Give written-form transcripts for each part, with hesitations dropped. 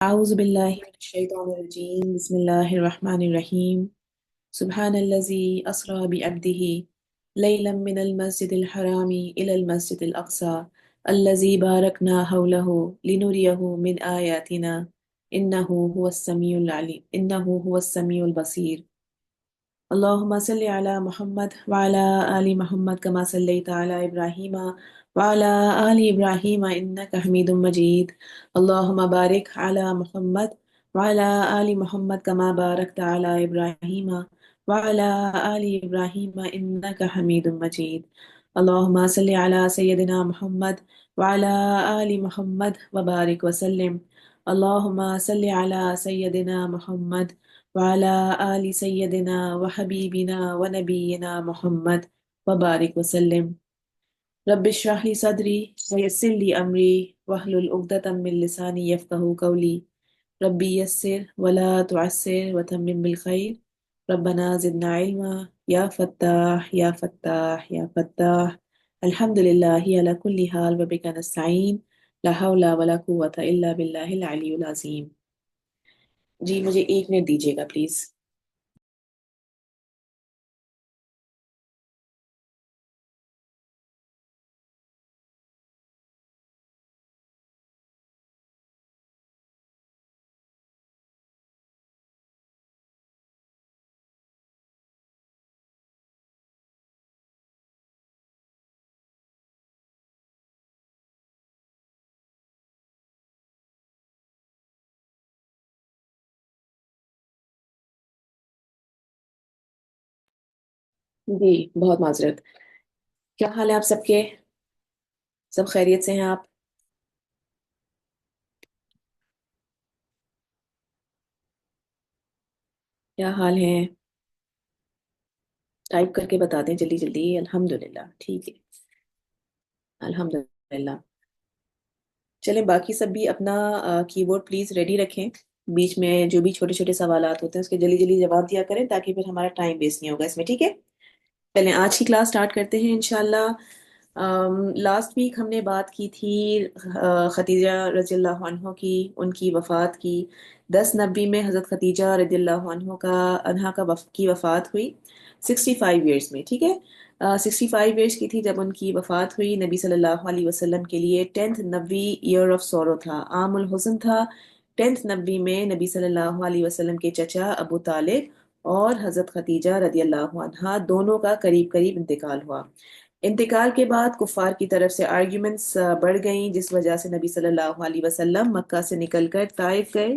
أعوذ بالله من الشيطان الرجيم بسم الله الرحمن الرحيم سبحان الذي أسرى بعبده ليلا من المسجد الحرام إلى المسجد الأقصى الذي باركنا حوله لنريه من آياتنا إنه هو السميع البصير اللهم صل على محمد وعلى آل محمد كما صليت على إبراهيم وعلى آل إبراهيم إنك حميد مجيد اللهم بارك على محمد وعلى آل محمد كما باركت على إبراهيم وعلى آل إبراهيم إنك حميد مجيد اللهم صل على سيدنا محمد وعلى آل محمد وبارك وسلم اللهم صل على سيدنا محمد وعلى آل سيدنا وحبيبنا ونبينا محمد وبارك وسلم رب اشرح لي صدري ويسر لي أمري واحلل عقدة من لساني يفقه قولي ربي يسر ولا تعسر وتمم بالخير ربنا زدنا علما يا فتاح يا فتاح يا فتاح الحمد لله على كل حال وبك نستعين لا حول ولا قوة إلا بالله العلي العظيم جی مجھے 1 منٹ دیجیے گا پلیز جی بہت معذرت کیا حال ہے آپ سب کے سب خیریت سے ہیں آپ کیا حال ہے ٹائپ کر کے بتا دیں جلدی جلدی الحمد للہ ٹھیک ہے الحمد للہ چلیں باقی سب بھی اپنا کی بورڈ پلیز ریڈی رکھیں بیچ میں جو بھی چھوٹے چھوٹے سوالات ہوتے ہیں اس کے جلدی جلدی جواب دیا کریں تاکہ پھر ہمارا ٹائم ویسٹ نہیں ہوگا اس میں ٹھیک ہے چلیں آج کی کلاس سٹارٹ کرتے ہیں انشاءاللہ لاسٹ ویک ہم نے بات کی تھی خدیجہ رضی اللہ عنہ کی ان کی وفات کی 10 نبی میں حضرت خدیجہ رضی اللہ کی وفات ہوئی 65 ایئرس میں ٹھیک ہے 65 ایئرس کی تھی جب ان کی وفات ہوئی نبی صلی اللہ علیہ وسلم کے لیے 10th نبی ایئر آف سورو تھا عام الحزن تھا 10th نبی میں نبی صلی اللہ علیہ وسلم کے چچا ابو طالب اور حضرت خدیجہ رضی اللہ عنہا دونوں کا قریب قریب انتقال ہوا انتقال کے بعد کفار کی طرف سے آرگیومنٹس بڑھ گئیں جس وجہ سے نبی صلی اللہ علیہ وسلم مکہ سے نکل کر طائف گئے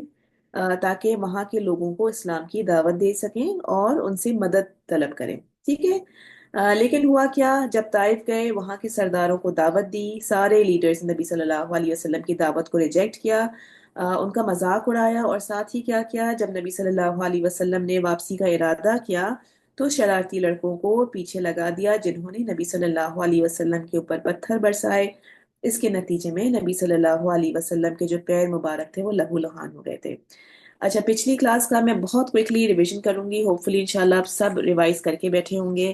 تاکہ وہاں کے لوگوں کو اسلام کی دعوت دے سکیں اور ان سے مدد طلب کریں ٹھیک ہے لیکن ہوا کیا جب طائف گئے وہاں کے سرداروں کو دعوت دی سارے لیڈرز نبی صلی اللہ علیہ وسلم کی دعوت کو ریجیکٹ کیا ان کا مذاق اڑایا اور ساتھ ہی کیا کیا جب نبی صلی اللہ علیہ وسلم نے واپسی کا ارادہ کیا تو شرارتی لڑکوں کو پیچھے لگا دیا جنہوں نے نبی صلی اللہ علیہ وسلم کے اوپر پتھر برسائے اس کے نتیجے میں نبی صلی اللہ علیہ وسلم کے جو پیر مبارک تھے وہ لہو لہان ہو گئے تھے اچھا پچھلی کلاس کا میں بہت کوئکلی ریویژن کروں گی ہوپ فلی انشاءاللہ آپ سب ریوائز کر کے بیٹھے ہوں گے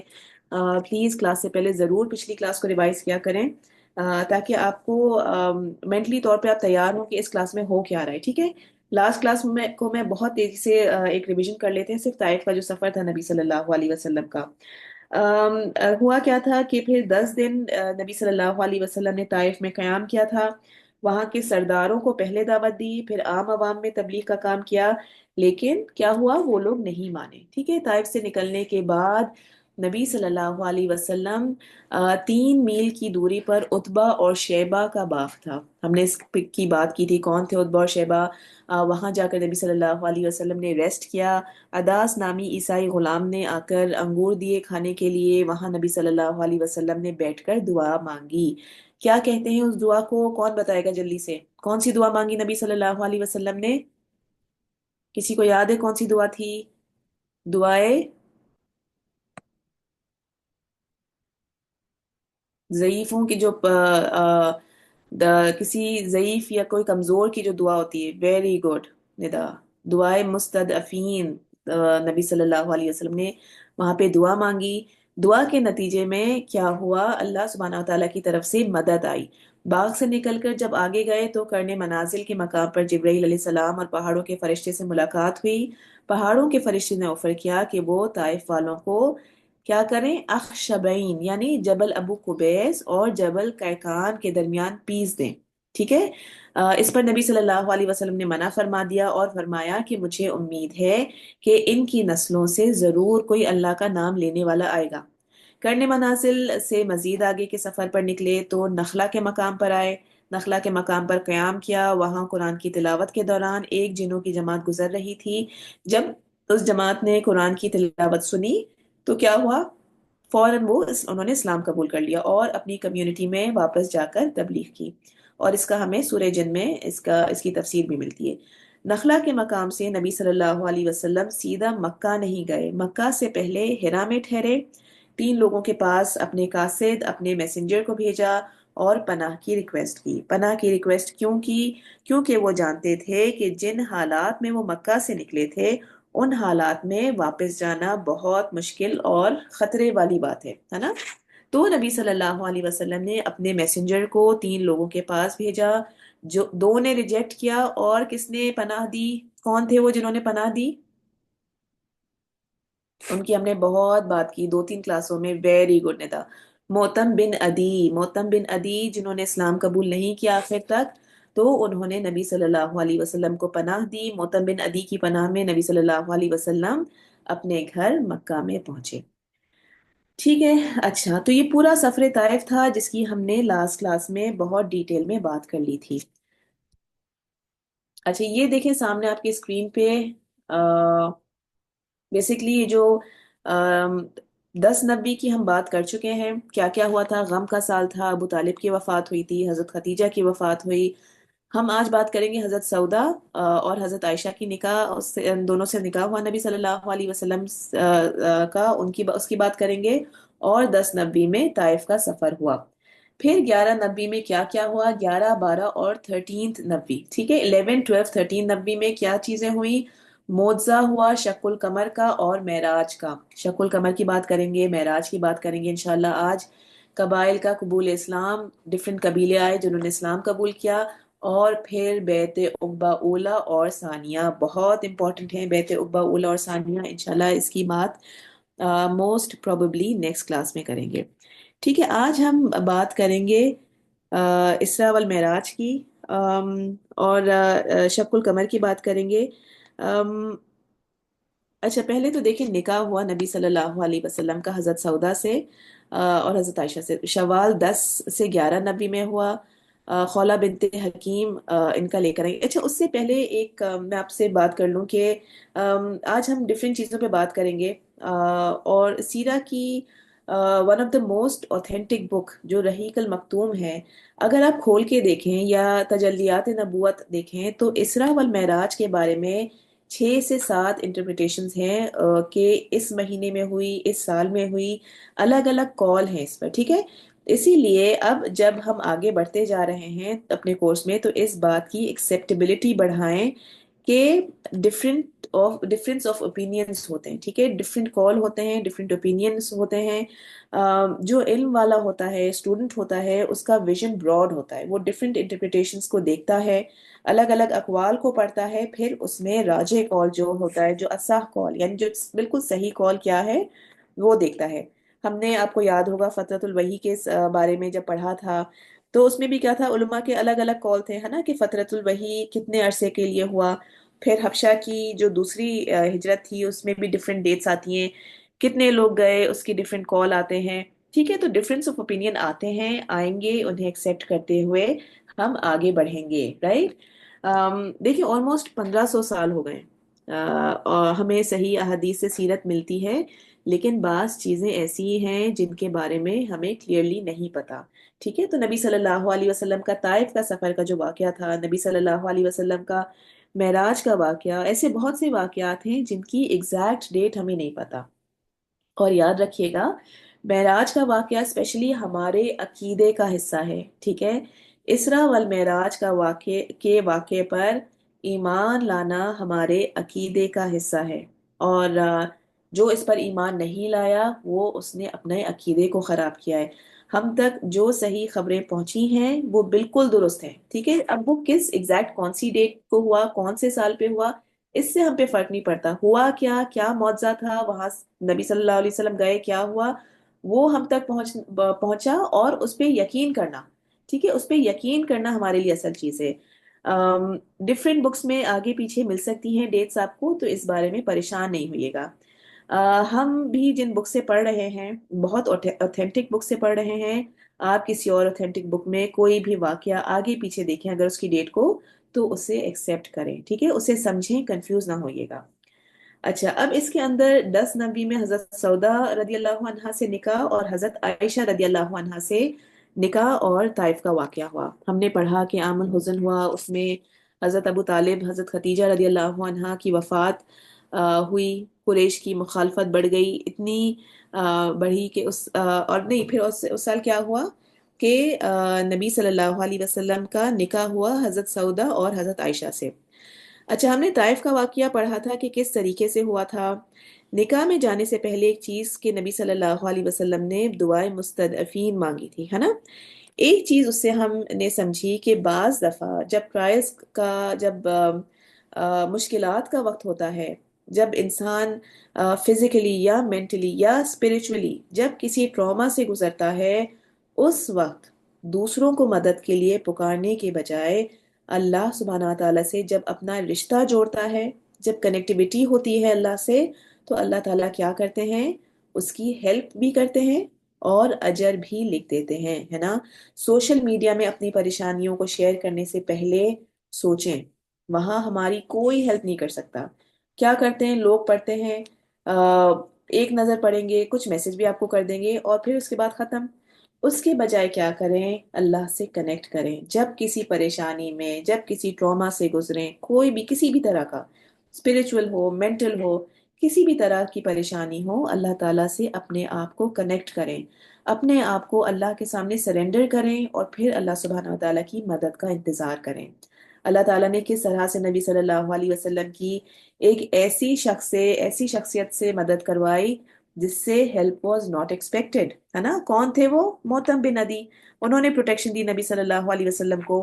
پلیز کلاس سے پہلے ضرور پچھلی کلاس کو ریوائز کیا کریں تاکہ آپ کو مینٹلی طور پہ آپ تیار ہوں کہ اس کلاس میں ہو کیا رہا ہے ٹھیک ہے لاسٹ کلاس میں بہت تیزی سے ایک ریویژن کر لیتے ہیں صرف طائف کا جو سفر تھا نبی صلی اللہ علیہ وسلم کا ہوا کیا تھا کہ پھر 10 دن نبی صلی اللہ علیہ وسلم نے طائف میں قیام کیا تھا وہاں کے سرداروں کو پہلے دعوت دی پھر عام عوام میں تبلیغ کا کام کیا لیکن کیا ہوا وہ لوگ نہیں مانے ٹھیک ہے طائف سے نکلنے کے بعد نبی صلی اللہ علیہ وسلم 3 میل کی دوری پر عتبہ اور شیبہ کا باغ تھا ہم نے اس کی بات کی تھی کون تھے عتبہ اور شیبہ وہاں جا کر نبی صلی اللہ علیہ وسلم نے ریسٹ کیا اداس نامی عیسائی غلام نے آ کر انگور دیے کھانے کے لیے وہاں نبی صلی اللہ علیہ وسلم نے بیٹھ کر دعا مانگی کیا کہتے ہیں اس دعا کو کون بتائے گا جلدی سے کون سی دعا مانگی نبی صلی اللہ علیہ وسلم نے کسی کو یاد ہے کون سی دعا تھی دعائے ضعیفوں کی جو کسی ضعیف یا کوئی کمزور کی جو دعا ہوتی ہے ویری گڈ ندا دعائے مستضعفین نبی صلی اللہ علیہ وسلم نے وہاں پہ دعا مانگی دعا کے نتیجے میں کیا ہوا اللہ سبحانہ و تعالیٰ کی طرف سے مدد آئی باغ سے نکل کر جب آگے گئے تو کرنے منازل کے مقام پر جبرائیل علیہ السلام اور پہاڑوں کے فرشتے سے ملاقات ہوئی۔ پہاڑوں کے فرشتے نے آفر کیا کہ وہ طائف والوں کو کیا کریں، اخشبین یعنی جبل ابو قبیس اور جبل کیکان کے درمیان پیس دیں، ٹھیک ہے۔ اس پر نبی صلی اللہ علیہ وسلم نے منع فرما دیا اور فرمایا کہ مجھے امید ہے کہ ان کی نسلوں سے ضرور کوئی اللہ کا نام لینے والا آئے گا۔ کرنے منازل سے مزید آگے کے سفر پر نکلے تو نخلا کے مقام پر آئے۔ نخلا کے مقام پر قیام کیا، وہاں قرآن کی تلاوت کے دوران ایک جنوں کی جماعت گزر رہی تھی۔ جب اس جماعت نے قرآن کی تلاوت سنی تو کیا ہوا، فوراً انہوں نے اسلام قبول کر لیا اور اپنی کمیونٹی میں واپس جا کر تبلیغ کی، اور اس کا ہمیں سورہ جن میں اس کی تفسیر بھی ملتی ہے۔ نخلا کے مقام سے نبی صلی اللہ علیہ وسلم سیدھا مکہ نہیں گئے، مکہ سے پہلے حرا میں ٹھہرے، 3 لوگوں کے پاس اپنے قاصد اپنے میسنجر کو بھیجا اور پناہ کی ریکویسٹ کی۔ پناہ کی ریکویسٹ کیوں کی؟ کیونکہ وہ جانتے تھے کہ جن حالات میں وہ مکہ سے نکلے تھے ان حالات میں واپس جانا بہت مشکل اور خطرے والی بات ہے نا۔ تو نبی صلی اللہ علیہ وسلم نے اپنے میسنجر کو 3 لوگوں کے پاس بھیجا، جو 2 نے ریجیکٹ کیا، اور کس نے پناہ دی؟ کون تھے وہ جنہوں نے پناہ دی؟ ان کی ہم نے بہت بات کی 2-3 کلاسوں میں، ویری گڈ ندا۔ موتم بن عدی، موتم بن عدی جنہوں نے اسلام قبول نہیں کیا آخر تک، تو انہوں نے نبی صلی اللہ علیہ وسلم کو پناہ دی۔ موتم بن عدی کی پناہ میں نبی صلی اللہ علیہ وسلم اپنے گھر مکہ میں پہنچے، ٹھیک ہے۔ اچھا، تو یہ پورا سفر طائف تھا جس کی ہم نے لاسٹ کلاس میں بہت ڈیٹیل میں بات کر لی تھی۔ اچھا، یہ دیکھیں سامنے آپ کی اسکرین پہ، بیسیکلی یہ جو 10 نبی کی ہم بات کر چکے ہیں، کیا کیا ہوا تھا۔ غم کا سال تھا، ابو طالب کی وفات ہوئی تھی، حضرت خدیجہ کی وفات ہوئی۔ ہم آج بات کریں گے حضرت سودا اور حضرت عائشہ کی نکاح، ان دونوں سے نکاح ہوا نبی صلی اللہ علیہ وسلم کا، اس کی بات کریں گے۔ اور 10 نبی میں طائف کا سفر ہوا۔ پھر 11 نبی میں کیا کیا ہوا، 11، 12 اور 13 نبی، ٹھیک ہے۔ 11، 12، 13 نبی میں کیا چیزیں ہوئی؟ معجزہ ہوا شق القمر کا اور معراج کا۔ شق القمر کی بات کریں گے، معراج کی بات کریں گے انشاءاللہ آج۔ قبائل کا قبول اسلام، ڈفرینٹ قبیلے آئے جنہوں نے اسلام قبول کیا۔ اور پھر بیعت عقبہ اولا اور ثانیہ، بہت امپورٹنٹ ہیں بیعت عقبہ اولا اور ثانیہ، انشاءاللہ اس کی بات موسٹ پروبیبلی نیکسٹ کلاس میں کریں گے، ٹھیک ہے۔ آج ہم بات کریں گے اسراء والمعراج کی، اور شق القمر کی بات کریں گے۔ اچھا، پہلے تو دیکھیں نکاح ہوا نبی صلی اللہ علیہ وسلم کا حضرت سودا سے اور حضرت عائشہ سے، شوال 10 سے 11 نبی میں ہوا۔ خولہ بنت حکیم ان کا لے کر آئیں گے۔ اچھا، اس سے پہلے ایک میں آپ سے بات کر لوں کہ آج ہم ڈفرینٹ چیزوں پہ بات کریں گے، اور سیرہ کی one of the most authentic book جو رحیق المختوم ہے، اگر آپ کھول کے دیکھیں یا تجلیات نبوت دیکھیں تو اسراء والمعراج کے بارے میں 6 سے 7 انٹرپریٹیشنز ہیں، کہ اس مہینے میں ہوئی، اس سال میں ہوئی، الگ الگ کال ہیں اس پر، ٹھیک ہے۔ اسی لیے اب جب ہم آگے بڑھتے جا رہے ہیں اپنے کورس میں تو اس بات کی ایکسیپٹیبلٹی بڑھائیں کہ ڈفرینس آف اوپینینس ہوتے ہیں، ٹھیک ہے، ڈفرینٹ کال ہوتے ہیں، ڈفرینٹ اوپینینس ہوتے ہیں۔ جو علم والا ہوتا ہے، اسٹوڈنٹ ہوتا ہے، اس کا ویژن براڈ ہوتا ہے، وہ ڈفرینٹ انٹرپریٹیشنس کو دیکھتا ہے، الگ الگ اقوال کو پڑھتا ہے، پھر اس میں راجح کال جو ہوتا ہے، جو اصح کال یعنی جو بالکل صحیح کال کیا ہے وہ دیکھتا ہے۔ ہم نے، آپ کو یاد ہوگا فترۃ الوحی کے بارے میں جب پڑھا تھا تو اس میں بھی کیا تھا، علماء کے الگ الگ کال تھے، ہے نا، کہ فترۃ الوحی کتنے عرصے کے لیے ہوا۔ پھر حبشہ کی جو دوسری ہجرت تھی اس میں بھی ڈفرینٹ ڈیٹس آتی ہیں، کتنے لوگ گئے اس کی ڈفرینٹ کال آتے ہیں، ٹھیک ہے۔ تو ڈفرینس آف اوپینین آتے ہیں، آئیں گے، انہیں ایکسیپٹ کرتے ہوئے ہم آگے بڑھیں گے، رائٹ۔ دیکھیں آلموسٹ 1500 سال ہو گئے، اور ہمیں صحیح احادیث سے سیرت ملتی ہے، لیکن بعض چیزیں ایسی ہیں جن کے بارے میں ہمیں کلیئرلی نہیں پتا، ٹھیک ہے۔ تو نبی صلی اللہ علیہ وسلم کا طائف کا سفر کا جو واقعہ تھا، نبی صلی اللہ علیہ وسلم کا معراج کا واقعہ، ایسے بہت سے واقعات ہیں جن کی ایگزیکٹ ڈیٹ ہمیں نہیں پتا۔ اور یاد رکھیے گا، معراج کا واقعہ اسپیشلی ہمارے عقیدے کا حصہ ہے، ٹھیک ہے۔ اسراء والمعراج کا واقعے پر ایمان لانا ہمارے عقیدے کا حصہ ہے، اور جو اس پر ایمان نہیں لایا وہ اس نے اپنے عقیدے کو خراب کیا ہے۔ ہم تک جو صحیح خبریں پہنچی ہیں وہ بالکل درست ہیں، ٹھیک ہے؟ اب وہ کس ایگزیکٹ کون سی ڈیٹ کو ہوا، کون سے سال پہ ہوا، اس سے ہم پہ فرق نہیں پڑتا، ہوا کیا، کیا معجزہ تھا وہاں، نبی صلی اللہ علیہ وسلم گئے، کیا ہوا، وہ ہم تک پہنچا، اور اس پہ یقین کرنا، ٹھیک ہے؟ اس پہ یقین کرنا ہمارے لیے اصل چیز ہے۔ ڈفرینٹ بکس میں آگے پیچھے مل سکتی ہیں ڈیٹس آپ کو، تو اس بارے میں پریشان نہیں ہوئیے گا۔ ہم بھی جن بک سے پڑھ رہے ہیں بہت اوتھینٹک بک سے پڑھ رہے ہیں۔ آپ کسی اور اوتھینٹک بک میں کوئی بھی واقعہ آگے پیچھے دیکھیں اگر اس کی ڈیٹ کو، تو اسے ایکسیپٹ کریں، ٹھیک ہے؟ اسے سمجھیں، کنفیوز نہ ہوئیے گا۔ اچھا، اب اس کے اندر 10 نبی میں حضرت سودا رضی اللہ عنہا سے نکاح اور حضرت عائشہ رضی اللہ عنہا سے نکاح اور طائف کا واقعہ ہوا۔ ہم نے پڑھا کہ عام الحزن ہوا، اس میں حضرت ابو طالب، حضرت ختیجہ رضی اللہ عنہا کی وفات ہوئی، قریش کی مخالفت بڑھ گئی، اتنی بڑھی کہ اور نہیں، پھر اس سال کیا ہوا کہ نبی صلی اللہ علیہ وسلم کا نکاح ہوا حضرت سودا اور حضرت عائشہ سے۔ اچھا، ہم نے طائف کا واقعہ پڑھا تھا کہ کس طریقے سے ہوا تھا۔ نکاح میں جانے سے پہلے ایک چیز کہ نبی صلی اللہ علیہ وسلم نے دعائے مستضعفین مانگی تھی، ہے نا؟ ایک چیز اس سے ہم نے سمجھی کہ بعض دفعہ جب ٹرائلز کا، جب مشکلات کا وقت ہوتا ہے، جب انسان فزیکلی یا مینٹلی یا اسپرچولی جب کسی ٹراما سے گزرتا ہے، اس وقت دوسروں کو مدد کے لیے پکارنے کے بجائے اللہ سبحانہ تعالیٰ سے جب اپنا رشتہ جوڑتا ہے، جب کنیکٹیویٹی ہوتی ہے اللہ سے، تو اللہ تعالیٰ کیا کرتے ہیں؟ اس کی ہیلپ بھی کرتے ہیں اور اجر بھی لکھ دیتے ہیں، ہے نا؟ سوشل میڈیا میں اپنی پریشانیوں کو شیئر کرنے سے پہلے سوچیں، وہاں ہماری کوئی ہیلپ نہیں کر سکتا۔ کیا کرتے ہیں لوگ؟ پڑھتے ہیں، ایک نظر پڑھیں گے، کچھ میسج بھی آپ کو کر دیں گے، اور پھر اس کے بعد ختم۔ اس کے بجائے کیا کریں؟ اللہ سے کنیکٹ کریں، جب کسی پریشانی میں، جب کسی ٹراما سے گزریں، کوئی بھی کسی بھی طرح کا، اسپرچول ہو، مینٹل ہو، کسی بھی طرح کی پریشانی ہو، اللہ تعالیٰ سے اپنے آپ کو کنیکٹ کریں، اپنے آپ کو اللہ کے سامنے سرنڈر کریں، اور پھر اللہ سبحانہ وتعالیٰ کی مدد کا انتظار کریں۔ اللہ تعالیٰ نے کس طرح سے نبی صلی اللہ علیہ وسلم کی ایک ایسی شخص سے، ایسی شخصیت سے مدد کروائی جس سے ہیلپ واز ناٹ ایکسپیکٹڈ، ہے نا؟ کون تھے وہ؟ محتم بن عدی۔ انہوں نے پروٹیکشن دی نبی صلی اللہ علیہ وسلم کو۔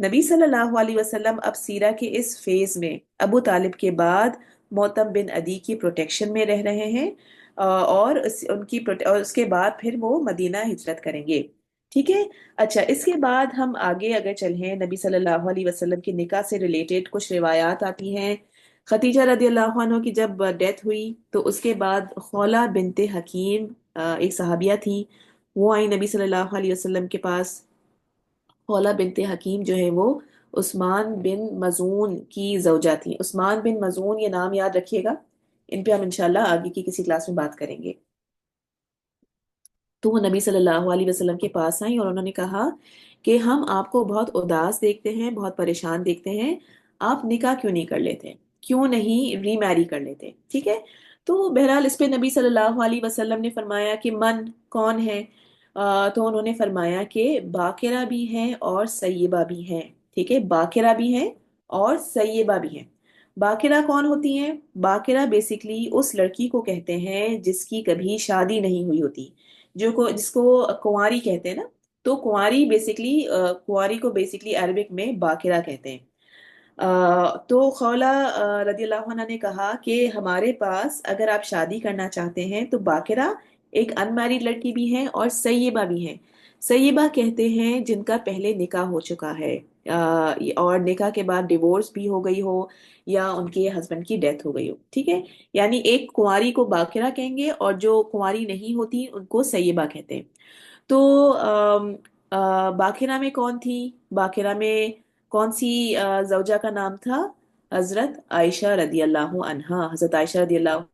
نبی صلی اللہ علیہ وسلم اب سیرہ کے اس فیز میں ابو طالب کے بعد محتم بن عدی کی پروٹیکشن میں رہ رہے ہیں، اور اور اس کے بعد پھر وہ مدینہ ہجرت کریں گے، ٹھیک ہے؟ اچھا، اس کے بعد ہم آگے اگر چلیں، نبی صلی اللہ علیہ وسلم کی نکاح سے ریلیٹڈ کچھ روایات آتی ہیں۔ ختیجہ رضی اللہ عنہ کی جب ڈیتھ ہوئی تو اس کے بعد خولہ بنت حکیم، ایک صحابیہ تھی، وہ آئی نبی صلی اللہ علیہ وسلم کے پاس۔ خولہ بنت حکیم جو ہے وہ عثمان بن مظعون کی زوجہ تھی۔ عثمان بن مظعون، یہ نام یاد رکھیے گا، ان پہ ہم انشاءاللہ آگے کی کسی کلاس میں بات کریں گے۔ تو وہ نبی صلی اللہ علیہ وسلم کے پاس آئیں اور انہوں نے کہا کہ ہم آپ کو بہت اداس دیکھتے ہیں، بہت پریشان دیکھتے ہیں، آپ نکاح کیوں نہیں کر لیتے، کیوں نہیں ری میری کر لیتے، ٹھیک ہے؟ تو بہرحال اس پہ نبی صلی اللہ علیہ وسلم نے فرمایا کہ من کون ہے؟ تو انہوں نے فرمایا کہ باکرہ بھی ہیں اور سیبہ بھی ہیں، ٹھیک ہے؟ باکرہ بھی ہیں اور سیبہ بھی ہیں۔ باکرہ کون ہوتی ہیں؟ باکرہ بیسیکلی اس لڑکی کو کہتے ہیں جس کی کبھی شادی نہیں ہوئی ہوتی، جس کو کنواری کہتے ہیں نا۔ تو کنواری بیسیکلی، کنواری کو بیسیکلی عربک میں باکرہ کہتے ہیں۔ تو خولہ رضی اللہ عنہ نے کہا کہ ہمارے پاس اگر آپ شادی کرنا چاہتے ہیں تو باکرہ ایک ان میرڈ لڑکی بھی ہیں اور سیبہ بھی ہیں۔ سیبہ کہتے ہیں جن کا پہلے نکاح ہو چکا ہے، اور نکاح کے بعد ڈیورس بھی ہو گئی ہو، یا ان کے ہسبینڈ کی ڈیتھ ہو گئی ہو، ٹھیک ہے؟ یعنی ایک کنواری کو باکرہ کہیں گے، اور جو کنواری نہیں ہوتی ان کو سیبہ کہتے ہیں۔ تو باکرہ میں کون تھی؟ باکرہ میں کون سی زوجہ کا نام تھا؟ حضرت عائشہ رضی اللہ عنہا۔ حضرت عائشہ رضی اللہ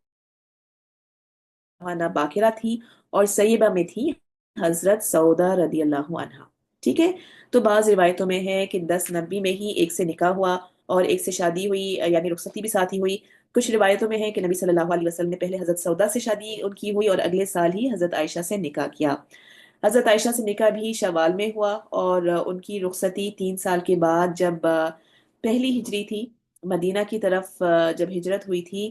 عنہا باکرہ تھی، اور سیبہ میں تھی حضرت سودا رضی اللہ عنہا، ٹھیک ہے؟ تو بعض روایتوں میں ہے کہ 10 نبی میں ہی ایک سے نکاح ہوا اور ایک سے شادی ہوئی، یعنی رخصتی بھی ساتھ ہی ہوئی۔ کچھ روایتوں میں ہے کہ نبی صلی اللہ علیہ وسلم نے پہلے حضرت سودا سے شادی ان کی ہوئی، اور اگلے سال ہی حضرت عائشہ سے نکاح کیا۔ حضرت عائشہ سے نکاح بھی شوال میں ہوا، اور ان کی رخصتی 3 سال کے بعد، جب پہلی ہجری تھی، مدینہ کی طرف جب ہجرت ہوئی تھی،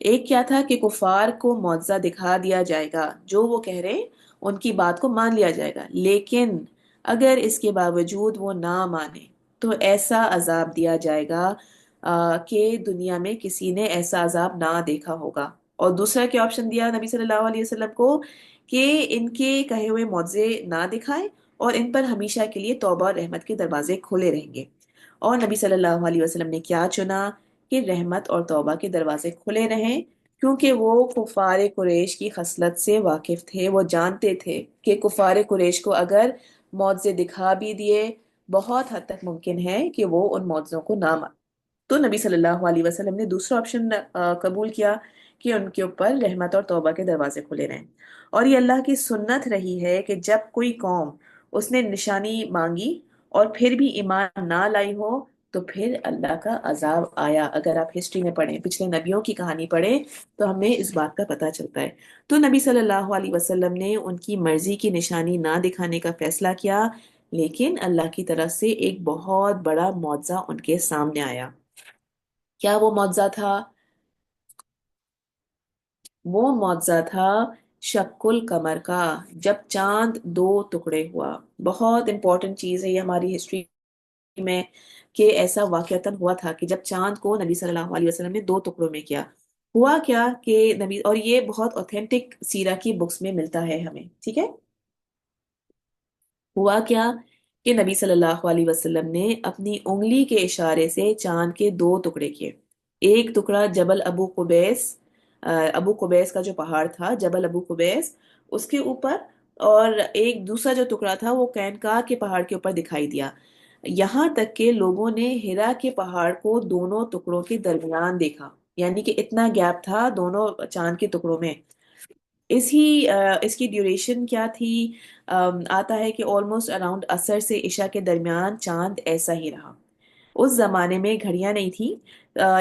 ایک کیا تھا کہ کفار کو معجزہ دکھا دیا جائے گا، جو وہ کہہ رہے ہیں ان کی بات کو مان لیا جائے گا، لیکن اگر اس کے باوجود وہ نہ مانے تو ایسا عذاب دیا جائے گا کہ دنیا میں کسی نے ایسا عذاب نہ دیکھا ہوگا۔ اور دوسرا کیا آپشن دیا نبی صلی اللہ علیہ وسلم کو، کہ ان کے کہے ہوئے معجزے نہ دکھائے اور ان پر ہمیشہ کے لیے توبہ اور رحمت کے دروازے کھلے رہیں گے۔ اور نبی صلی اللہ علیہ وسلم نے کیا چنا کہ رحمت اور توبہ کے دروازے کھلے رہیں، کیونکہ وہ کفار قریش کی خصلت سے واقف تھے۔ وہ جانتے تھے کہ کفار قریش کو اگر معجزے دکھا بھی دیے، بہت حد تک ممکن ہے کہ وہ ان معجزوں کو نہ مانے۔ تو نبی صلی اللہ علیہ وسلم نے دوسرا آپشن قبول کیا کہ ان کے اوپر رحمت اور توبہ کے دروازے کھلے رہیں۔ اور یہ اللہ کی سنت رہی ہے کہ جب کوئی قوم اس نے نشانی مانگی اور پھر بھی ایمان نہ لائی ہو تو پھر اللہ کا عذاب آیا۔ اگر آپ ہسٹری میں پڑھیں، پچھلے نبیوں کی کہانی پڑھیں، تو ہمیں اس بات کا پتہ چلتا ہے۔ تو نبی صلی اللہ علیہ وسلم نے ان کی مرضی کی نشانی نہ دکھانے کا فیصلہ کیا، لیکن اللہ کی طرف سے ایک بہت بڑا معجزہ ان کے سامنے آیا۔ کیا وہ معجزہ تھا؟ وہ معجزہ تھا شق القمر کا، جب چاند دو ٹکڑے ہوا۔ بہت امپورٹنٹ چیز ہے یہ ہماری ہسٹری میں، کہ ایسا واقعتاً ہوا تھا کہ جب چاند کو نبی صلی اللہ علیہ وسلم نے دو ٹکڑوں میں کیا، ہوا کیا کہ نبی، اور یہ بہت اوتھینٹک سیرہ کی بکس میں ملتا ہے ہمیں، ٹھیک ہے۔ ہوا کیا کہ نبی صلی اللہ علیہ وسلم نے اپنی انگلی کے اشارے سے چاند کے دو ٹکڑے کیے۔ ایک ٹکڑا جبل ابو قبیس، ابو قبیس کا جو پہاڑ تھا جبل ابو قبیس، اس کے اوپر، اور ایک دوسرا جو ٹکڑا تھا وہ کینکا کے پہاڑ کے اوپر دکھائی دیا۔ یہاں تک کہ لوگوں نے ہرا کے پہاڑ کو دونوں ٹکڑوں کے درمیان دیکھا، یعنی کہ اتنا گیپ تھا دونوں چاند کے ٹکڑوں میں۔ اس کی ڈیوریشن کیا تھی؟ آتا ہے کہ آلموسٹ اراؤنڈ عصر سے عشاء کے درمیان چاند ایسا ہی رہا۔ اس زمانے میں گھڑیاں نہیں تھیں،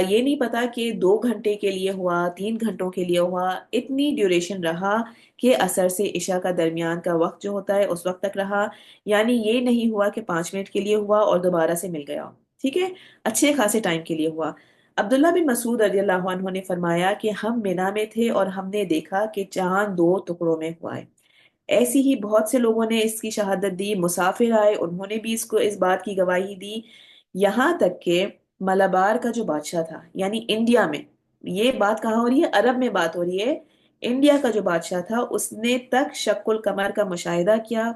یہ نہیں پتا کہ 2 گھنٹے کے لیے ہوا، 3 گھنٹوں کے لیے ہوا، اتنی ڈیوریشن رہا کہ عصر سے عشاء کا درمیان کا وقت جو ہوتا ہے اس وقت تک رہا۔ یعنی یہ نہیں ہوا کہ 5 منٹ کے لیے ہوا اور دوبارہ سے مل گیا، ٹھیک ہے، اچھے خاصے ٹائم کے لیے ہوا۔ عبداللہ بن مسعود رضی اللہ عنہ نے فرمایا کہ ہم مینا میں تھے اور ہم نے دیکھا کہ چاند دو ٹکڑوں میں ہوا ہے۔ ایسی ہی بہت سے لوگوں نے اس کی شہادت دی، مسافر آئے انہوں نے بھی اس بات کی گواہی دی، یہاں تک کہ ملابار کا جو بادشاہ تھا، یعنی انڈیا میں، یہ بات کہاں ہو رہی ہے؟ عرب میں بات ہو رہی ہے۔ انڈیا کا جو بادشاہ تھا اس نے تک شق القمر کا مشاہدہ کیا۔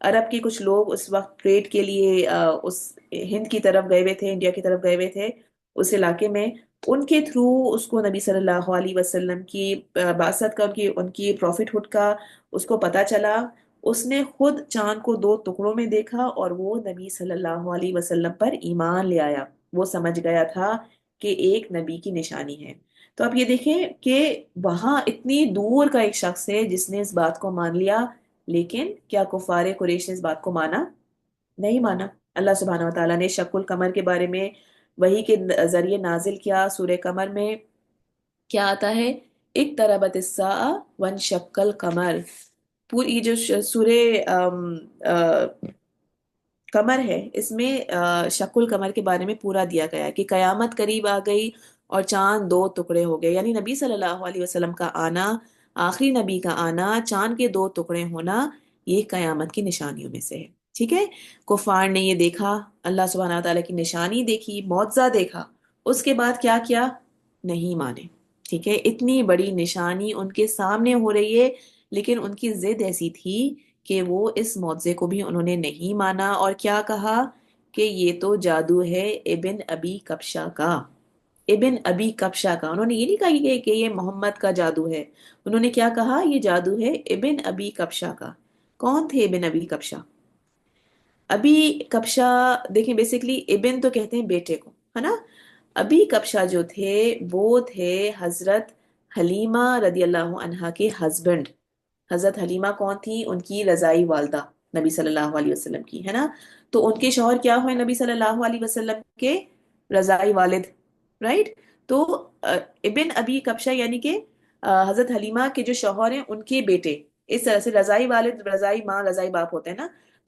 عرب کے کچھ لوگ اس وقت ٹریڈ کے لیے اس ہند کی طرف گئے ہوئے تھے، انڈیا کی طرف گئے ہوئے تھے اس علاقے میں، ان کے تھرو اس کو نبی صلی اللہ علیہ وسلم کی بعثت کا، ان کی پروفٹ ہوڈ کا اس کو پتا چلا۔ اس نے خود چاند کو دو ٹکڑوں میں دیکھا اور وہ نبی صلی اللہ علیہ وسلم پر ایمان لے آیا۔ وہ سمجھ گیا تھا کہ ایک نبی کی نشانی ہے۔ تو آپ یہ دیکھیں کہ وہاں اتنی دور کا ایک شخص ہے جس نے اس بات کو مان لیا، لیکن کیا کفار قریش نے اس بات کو مانا؟ نہیں مانا۔ اللہ سبحانہ و تعالیٰ نے شق القمر کے بارے میں وحی کے ذریعے نازل کیا۔ سورہ قمر میں کیا آتا ہے؟ اقتربت الساعہ وانشق القمر۔ پوری جو سورہ قمر ہے، اس میں شق القمر کے بارے میں پورا دیا گیا ہے کہ قیامت قریب آ گئی اور چاند دو ٹکڑے ہو گئے، یعنی نبی صلی اللہ علیہ وسلم کا آنا، آخری نبی کا آنا، چاند کے دو ٹکڑے ہونا، یہ قیامت کی نشانیوں میں سے ہے، ٹھیک ہے۔ کفار نے یہ دیکھا، اللہ سبحانہ تعالیٰ کی نشانی دیکھی، معجزہ دیکھا، اس کے بعد کیا کیا؟ نہیں مانے، ٹھیک ہے۔ اتنی بڑی نشانی ان کے سامنے ہو رہی ہے، لیکن ان کی ضد ایسی تھی کہ وہ اس معجزے کو بھی انہوں نے نہیں مانا، اور کیا کہا کہ یہ تو جادو ہے ابن ابی کبشہ کا، ابن ابی کبشہ کا۔ انہوں نے یہ نہیں کہا کہ یہ محمد کا جادو ہے، انہوں نے کیا کہا؟ یہ جادو ہے ابن ابی کبشہ کا۔ کون تھے ابن ابی کبشہ؟ ابی کبشہ، دیکھیں بیسیکلی ابن تو کہتے ہیں بیٹے کو، ہے نا۔ ابی کبشہ جو تھے وہ تھے حضرت حلیمہ رضی اللہ عنہا کے ہسبینڈ۔ حضرت حلیمہ کون تھی؟ ان کی رضائی والدہ نبی صلی اللہ علیہ وسلم کی، ہے نا۔ تو ان کے شوہر کیا ہوئے نبی صلی اللہ علیہ وسلم کے رضائی والد، رائٹ۔ تو ابن ابی کبشہ یعنی کہ حضرت حلیمہ کے جو شوہر ہیں ان کے بیٹے، اس طرح سے رضائی والد، رضائی ماں، رضائی باپ ہوتے ہیں نا۔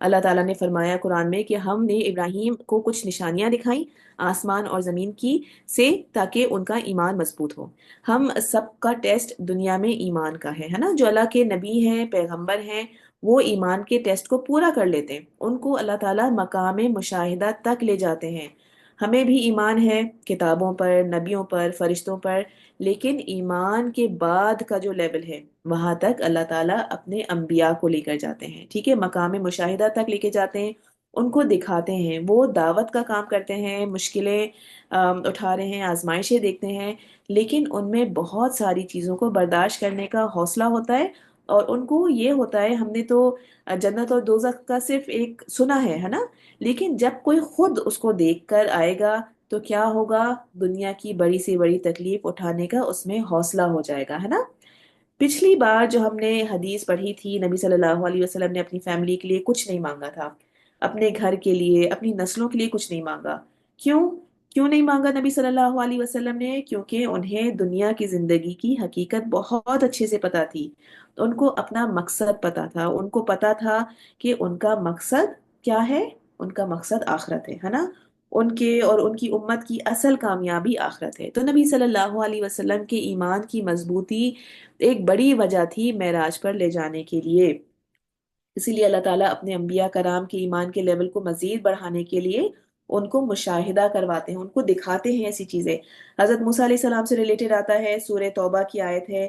اللہ تعالیٰ نے فرمایا قرآن میں کہ ہم نے ابراہیم کو کچھ نشانیاں دکھائیں آسمان اور زمین کی سے، تاکہ ان کا ایمان مضبوط ہو۔ ہم سب کا ٹیسٹ دنیا میں ایمان کا ہے نا، جو اللہ کے نبی ہیں پیغمبر ہیں وہ ایمان کے ٹیسٹ کو پورا کر لیتے ہیں، ان کو اللہ تعالیٰ مقام مشاہدہ تک لے جاتے ہیں۔ ہمیں بھی ایمان ہے کتابوں پر، نبیوں پر، فرشتوں پر، لیکن ایمان کے بعد کا جو لیول ہے وہاں تک اللہ تعالیٰ اپنے انبیاء کو لے کر جاتے ہیں، ٹھیک ہے، مقام مشاہدہ تک لے کے جاتے ہیں، ان کو دکھاتے ہیں، وہ دعوت کا کام کرتے ہیں، مشکلیں اٹھا رہے ہیں، آزمائشیں دیکھتے ہیں، لیکن ان میں بہت ساری چیزوں کو برداشت کرنے کا حوصلہ ہوتا ہے، اور ان کو یہ ہوتا ہے ہم نے تو جنت اور دوزخ کا صرف ایک سنا ہے نا، لیکن جب کوئی خود اس کو دیکھ کر آئے گا تو کیا ہوگا، دنیا کی بڑی سے بڑی تکلیف اٹھانے کا اس میں حوصلہ ہو جائے گا، ہے نا۔ پچھلی بار جو ہم نے حدیث پڑھی تھی، نبی صلی اللہ علیہ وسلم نے اپنی فیملی کے لیے کچھ نہیں مانگا تھا، اپنے گھر کے لیے، اپنی نسلوں کے لیے کچھ نہیں مانگا۔ کیوں؟ کیوں نہیں مانگا نبی صلی اللہ علیہ وسلم نے؟ کیونکہ انہیں دنیا کی زندگی کی حقیقت بہت اچھے سے پتا تھی، ان کو اپنا مقصد پتا تھا، ان کو پتا تھا کہ ان کا مقصد کیا ہے، ان کا مقصد آخرت ہے نا، ان کے اور ان کی امت کی اصل کامیابی آخرت ہے۔ تو نبی صلی اللہ علیہ وسلم کے ایمان کی مضبوطی ایک بڑی وجہ تھی معراج پر لے جانے کے لیے۔ اسی لیے اللہ تعالیٰ اپنے انبیاء کرام کے ایمان کے لیول کو مزید بڑھانے کے لیے ان کو مشاہدہ کرواتے ہیں، ان کو دکھاتے ہیں ایسی چیزیں۔ حضرت موسیٰ علیہ السلام سے ریلیٹڈ آتا ہے، سورہ توبہ کی آیت ہے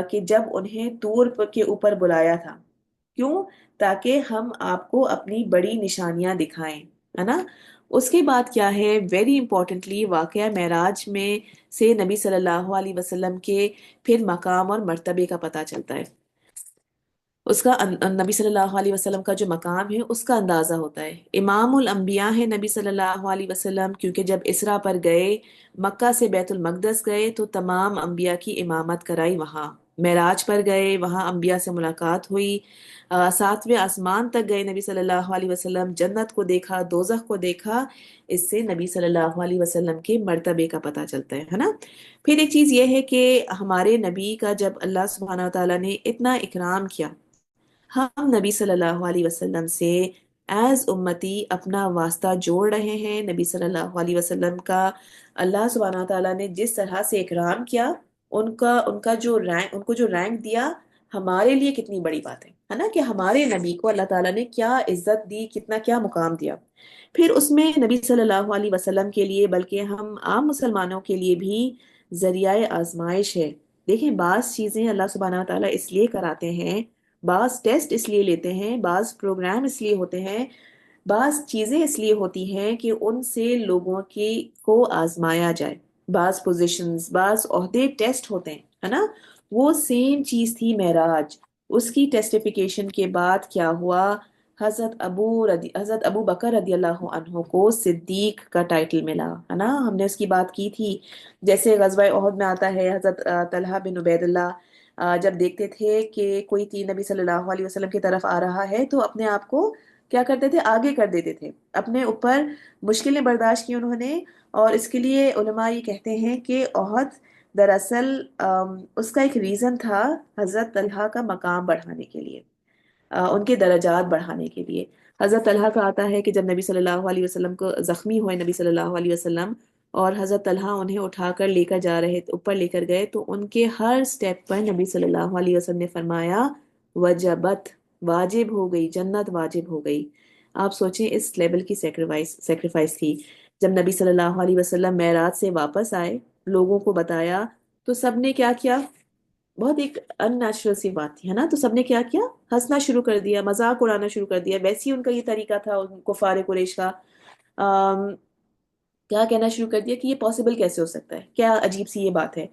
کہ جب انہیں طور کے اوپر بلایا تھا، کیوں؟ تاکہ ہم آپ کو اپنی بڑی نشانیاں دکھائیں، ہے نا۔ اس کے بعد کیا ہے، ویری امپورٹنٹلی واقعہ معراج میں سے نبی صلی اللہ علیہ وسلم کے پھر مقام اور مرتبے کا پتہ چلتا ہے، اس کا نبی صلی اللہ علیہ وسلم کا جو مقام ہے اس کا اندازہ ہوتا ہے۔ امام الانبیاء ہے نبی صلی اللہ علیہ وسلم، کیونکہ جب اسرا پر گئے، مکہ سے بیت المقدس گئے تو تمام انبیاء کی امامت کرائی وہاں، معراج پر گئے وہاں انبیاء سے ملاقات ہوئی، ساتویں آسمان تک گئے نبی صلی اللہ علیہ وسلم، جنت کو دیکھا، دوزخ کو دیکھا، اس سے نبی صلی اللہ علیہ وسلم کے مرتبے کا پتہ چلتا ہے نا۔ پھر ایک چیز یہ ہے کہ ہمارے نبی کا جب اللہ سبحانہ وتعالیٰ نے اتنا اکرام کیا، ہم نبی صلی اللہ علیہ وسلم سے ایز امتی اپنا واسطہ جوڑ رہے ہیں۔ نبی صلی اللہ علیہ وسلم کا اللہ سبحانہ تعالیٰ نے جس طرح سے اکرام کیا، ان کا جو رینک، ان کو جو رینک دیا، ہمارے لیے کتنی بڑی بات ہے نا، کہ ہمارے نبی کو اللہ تعالیٰ نے کیا عزت دی، کتنا کیا مقام دیا۔ پھر اس میں نبی صلی اللہ علیہ وسلم کے لیے بلکہ ہم عام مسلمانوں کے لیے بھی ذریعہ آزمائش ہے۔ دیکھیں بعض چیزیں اللہ سبحانہ تعالیٰ اس لیے کراتے ہیں، بعض ٹیسٹ اس لیے لیتے ہیں، بعض پروگرام اس لیے ہوتے ہیں، بعض چیزیں اس لیے ہوتی ہیں کہ ان سے لوگوں کی کو آزمایا جائے، بعض پوزیشنز، بعض عہدے ٹیسٹ ہوتے ہیں، ہے نا۔ وہ سیم چیز تھی معراج، اس کی ٹیسٹیفیکیشن کے بعد کیا ہوا، حضرت ابو بکر رضی اللہ عنہ کو صدیق کا ٹائٹل ملا، ہے نا، ہم نے اس کی بات کی تھی۔ جیسے غزوہ احد میں آتا ہے، حضرت طلحہ بن عبید اللہ جب دیکھتے تھے کہ کوئی تیر نبی صلی اللہ علیہ وسلم کی طرف آ رہا ہے تو اپنے آپ کو کیا کرتے تھے، آگے کر دیتے تھے، اپنے اوپر مشکلیں برداشت کی انہوں نے۔ اور اس کے لیے علماء یہ کہتے ہیں کہ عہد دراصل اس کا ایک ریزن تھا حضرت طلحہ کا مقام بڑھانے کے لیے، ان کے درجات بڑھانے کے لیے۔ حضرت طلحہ کا آتا ہے کہ جب نبی صلی اللہ علیہ وسلم کو زخمی ہوئے نبی صلی اللہ علیہ وسلم، اور حضرت طلحہ انہیں اٹھا کر لے کر جا رہے، اوپر لے کر گئے، تو ان کے ہر سٹیپ پر نبی صلی اللہ علیہ وسلم نے فرمایا وجبت، واجب ہو گئی، جنت واجب ہو گئی۔ آپ سوچیں اس لیول کی سیکریفائس تھی۔ جب نبی صلی اللہ علیہ وسلم معراج سے واپس آئے، لوگوں کو بتایا، تو سب نے کیا کیا، بہت ایک ان نیچرل سی بات تھی، ہے نا، تو سب نے کیا کیا، ہنسنا شروع کر دیا، مذاق اڑانا شروع کر دیا۔ ویسے ہی ان کا یہ طریقہ تھا ان کفار قریش کا، کیا کہنا شروع کر دیا کہ یہ پاسبل کیسے ہو سکتا ہے، کیا عجیب سی یہ بات ہے،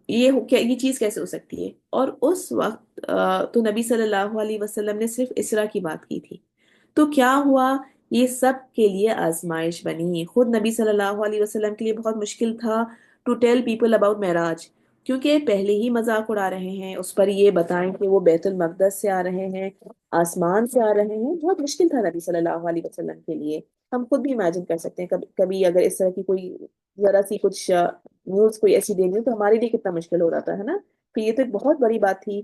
یہ چیز کیسے ہو سکتی ہے۔ اور اس وقت تو نبی صلی اللہ علیہ وسلم نے صرف اسرا کی بات کی تھی، تو کیا ہوا، یہ سب کے لیے آزمائش بنی۔ خود نبی صلی اللہ علیہ وسلم کے لیے بہت مشکل تھا ٹو ٹیل پیپل اباؤٹ معراج، کیونکہ پہلے ہی مذاق اڑا رہے ہیں، اس پر یہ بتائیں کہ وہ بیت المقدس سے آ رہے ہیں، آسمان سے آ رہے ہیں، بہت مشکل تھا نبی صلی اللہ علیہ وسلم کے لیے۔ ہم خود بھی امیجن کر سکتے ہیں، کبھی کبھی اگر اس طرح کی کوئی ذرا سی کچھ نیوز کوئی ایسی دینی ہو تو ہمارے لیے کتنا مشکل ہو رہا ہے نا۔ پھر یہ تو ایک بہت بڑی بات تھی،